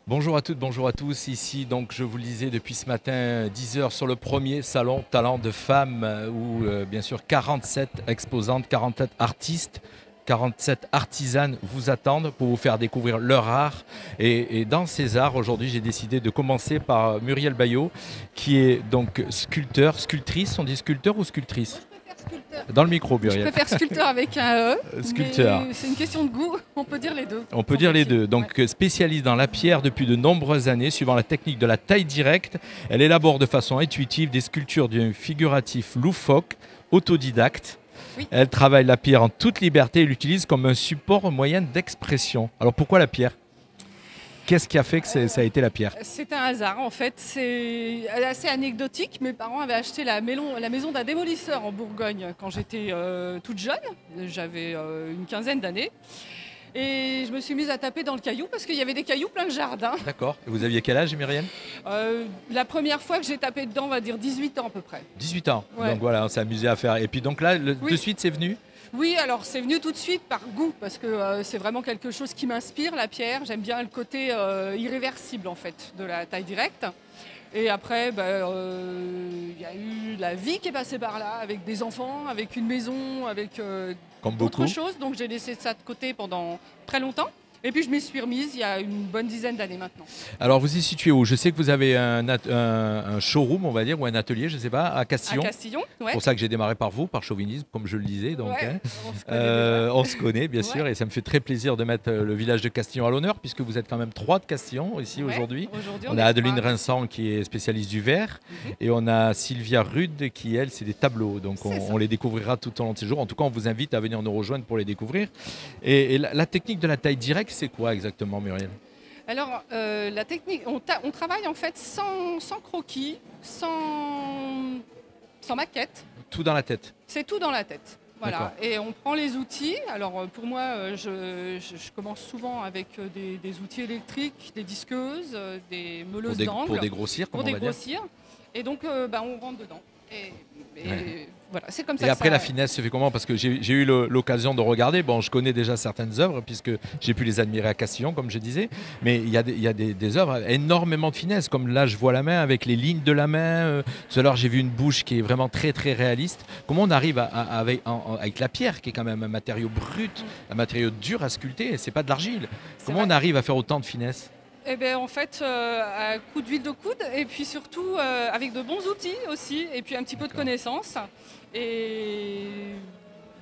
Bonjour à toutes, bonjour à tous. Ici, donc, je vous le disais depuis ce matin, 10 heures sur le premier salon Talent de femmes où, bien sûr, 47 exposantes, 47 artistes, 47 artisanes vous attendent pour vous faire découvrir leur art. Et dans ces arts, aujourd'hui, j'ai décidé de commencer par Muriel Baillot, qui est donc sculpteur, sculptrice. On dit sculpteur ou sculptrice? Sculpteur. Dans le micro, Je Muriel. préfère sculpteur avec un E, Sculpteur. mais c'est une question de goût, on peut dire les deux. On peut dire les deux. Donc spécialiste dans la pierre depuis de nombreuses années, suivant la technique de la taille directe, elle élabore de façon intuitive des sculptures d'un figuratif loufoque, autodidacte. Oui. Elle travaille la pierre en toute liberté et l'utilise comme un support moyen d'expression. Alors pourquoi la pierre? Qu'est-ce qui a fait que ça a été la pierre? C'est un hasard en fait, c'est assez anecdotique. Mes parents avaient acheté la maison d'un démolisseur en Bourgogne quand j'étais toute jeune, j'avais une quinzaine d'années. Et je me suis mise à taper dans le caillou parce qu'il y avait des cailloux plein le jardin. D'accord. Et vous aviez quel âge, Myriam? La première fois que j'ai tapé dedans, on va dire 18 ans à peu près. 18 ans. Ouais. Donc voilà, on s'est amusé à faire. Et puis donc là, Oui. de suite, c'est venu? Oui, alors c'est venu tout de suite par goût, parce que c'est vraiment quelque chose qui m'inspire, la pierre. J'aime bien le côté irréversible en fait de la taille directe. Et après, il y a eu la vie qui est passée par là, avec des enfants, avec une maison, avec Comme d'autres beaucoup. choses. Donc j'ai laissé ça de côté pendant très longtemps. Et puis je m'y suis remise il y a une bonne dizaine d'années maintenant. Alors vous y situez où? Je sais que vous avez un showroom, on va dire, ou un atelier, je ne sais pas, à Castillon. À Castillon, ouais. C'est pour ça que j'ai démarré par vous, par chauvinisme, comme je le disais. Donc, Ouais, hein. on se connaît déjà. On se connaît, bien sûr, Ouais. et ça me fait très plaisir de mettre le village de Castillon à l'honneur, puisque vous êtes quand même 3 de Castillon ici Ouais, aujourd'hui. Aujourd'hui, On est a Adeline trois. Rincent qui est spécialiste du verre, Mhm. et on a Sylvia Rude qui, elle, c'est des tableaux. Donc C'est ça. on les découvrira tout au long de ces jours. En tout cas, on vous invite à venir nous rejoindre pour les découvrir. Et la technique de la taille directe, c'est quoi exactement, Muriel? Alors, la technique, on travaille en fait sans croquis, sans maquette. Tout dans la tête. C'est tout dans la tête. D'accord. Voilà. Et on prend les outils. Alors, pour moi, je commence souvent avec des outils électriques, des disqueuses, des meuleuses d'angle. Pour dégrossir, comme Pour on va dire. dégrossir. Et donc, on rentre dedans. Et Ouais. voilà, c'est comme ça. Et que après, ça- la finesse se fait comment? Parce que j'ai eu l'occasion de regarder. Bon, je connais déjà certaines œuvres puisque j'ai pu les admirer à Castillon, comme je disais. Mais il y a des œuvres, énormément de finesse. Comme là, je vois la main avec les lignes de la main. Tout à l'heure, j'ai vu une bouche qui est vraiment très, très réaliste. Comment on arrive avec la pierre, qui est quand même un matériau brut, un matériau dur à sculpter? C'est pas de l'argile. C'est Comment vrai. on arrive à faire autant de finesse? Eh bien, en fait, à coup d'huile de coude et puis surtout avec de bons outils aussi et puis un petit peu de D'accord. connaissances et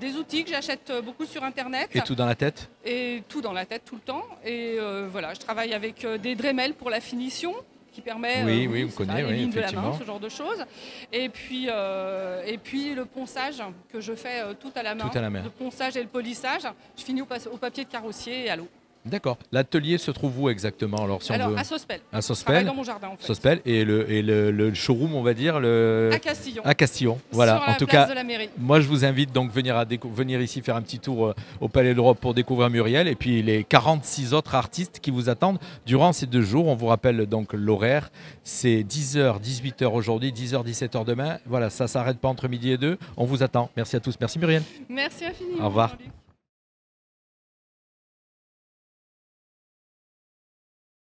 des outils que j'achète beaucoup sur Internet Et tout dans la tête? et tout dans la tête tout le temps. Et voilà, je travaille avec des Dremel pour la finition qui permet Oui, oui, on c'est connaît, ça, les oui, lignes de la main, effectivement. ce genre de choses. Et puis le ponçage que je fais tout à la main. Tout à la main. Le ponçage et le polissage, je finis au papier de carrossier et à l'eau. D'accord. L'atelier se trouve où exactement? Alors, si on Alors, veut... à Sospel. À Je travaille Sospel. dans mon jardin en fait. Sospel et le showroom, on va dire, À Castillon. à Castillon. Voilà. Sur En la tout place cas, de la mairie. moi, je vous invite donc venir ici faire un petit tour au Palais de l'Europe pour découvrir Muriel et puis les 46 autres artistes qui vous attendent durant ces 2 jours. On vous rappelle donc l'horaire. C'est 10h, 18h aujourd'hui, 10h, 17h demain. Voilà, ça s'arrête pas entre midi et 2. On vous attend. Merci à tous. Merci Muriel. Merci infiniment. Au revoir. Jean-Luc.